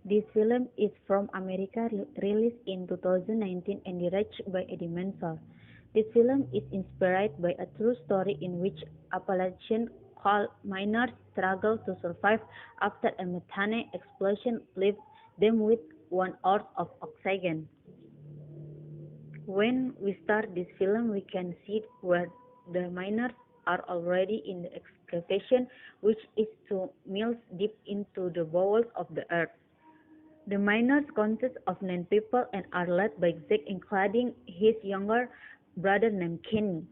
This film is from America, released in 2019 and directed by Eddie Mansell. This film is inspired by a true story in which Appalachian coal miners struggle to survive after a methane explosion leaves them with 1 ounce of oxygen. When we start this film, we can see where the miners are already in the excavation, which is 2 miles deep into the bowels of the earth. The miners consist of 9 people and are led by Zack, including his younger brother named Kenny.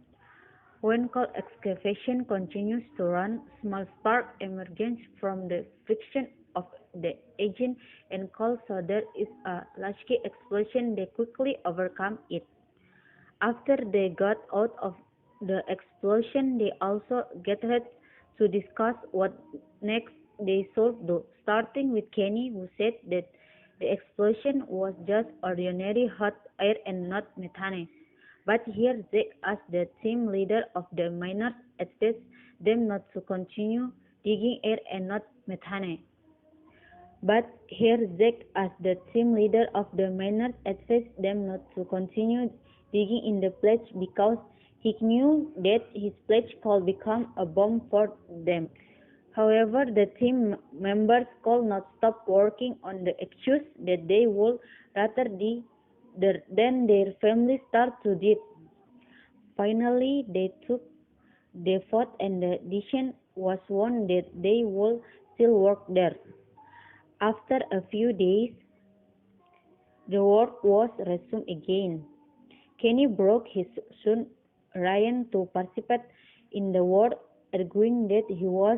When coal excavation continues to run, small sparks emerge from the friction of the engine and coal, so there is a large explosion. They quickly overcome it. After they got out of the explosion, they also gathered to discuss what next they should do, starting with Kenny, who said that the explosion was just ordinary hot air and not methane. But here Zack, as the team leader of the miners, advised them not to continue digging air and not methane. But here Zack, as the team leader of the miners, advised them not to continue digging in the place because he knew that his place could become a bomb for them. However, the team members could not stop working on the excuse that they would rather die than their families start to death. Finally, they took the vote and the decision was won that they would still work there. After a few days, the work was resumed again. Kenny brought his son Ryan to participate in the work, arguing that he was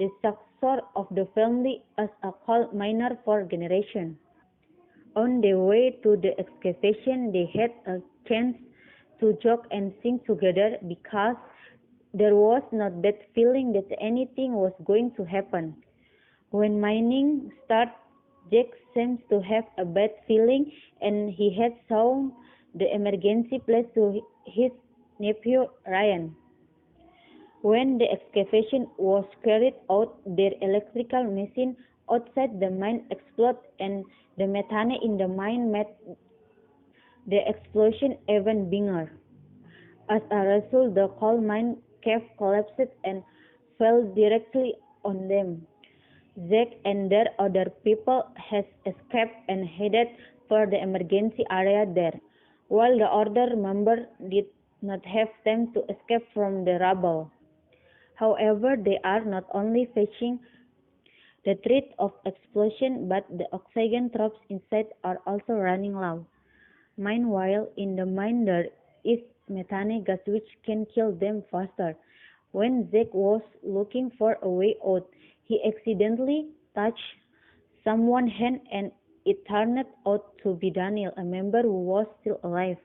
the successor of the family as a coal miner for generations. On their way to the excavation, they had a chance to joke and sing together because there was not that feeling that anything was going to happen. When mining started, Jack seems to have a bad feeling, and he had shown the emergency place to his nephew Ryan. When the excavation was carried out, their electrical machine outside the mine exploded, and the methane in the mine made the explosion even bigger. As a result, the coal mine cave collapsed and fell directly on them. Zack and their other people had escaped and headed for the emergency area there, while the other members did not have time to escape from the rubble. However, they are not only facing the threat of explosion, but the oxygen traps inside are also running low. Meanwhile, in the mine there is methane gas which can kill them faster. When Zack was looking for a way out, he accidentally touched someone's hand and it turned out to be Daniel, a member who was still alive.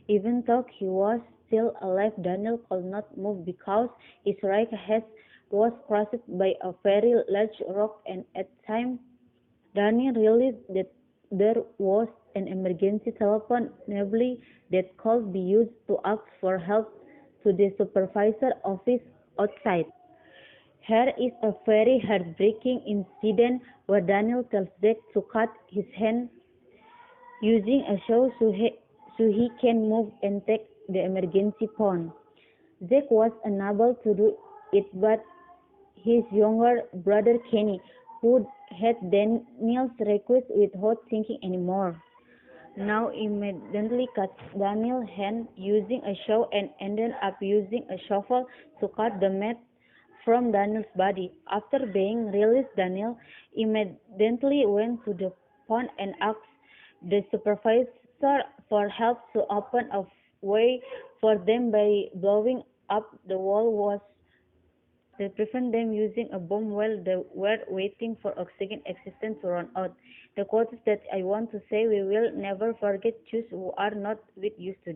Even though he was still alive, Daniel could not move because his right hand was crushed by a very large rock, and at the time Daniel realized that there was an emergency telephone nearby that could be used to ask for help to the supervisor office outside. Here is a very heartbreaking incident where Daniel tells Zack to cut his hand using a saw so he can move and take the emergency phone. Zack was unable to do it, but his younger brother Kenny, who had Daniel's request without thinking anymore, now immediately cut Daniel's hand using a saw and ended up using a shovel to cut the meat from Daniel's body. After being released, Daniel immediately went to the pond and asked the supervisor for help to open a way for them by blowing up the wall that prevent them using a bomb while they were waiting for oxygen existence to run out. The quote is that I want to say we will never forget those who are not with us today.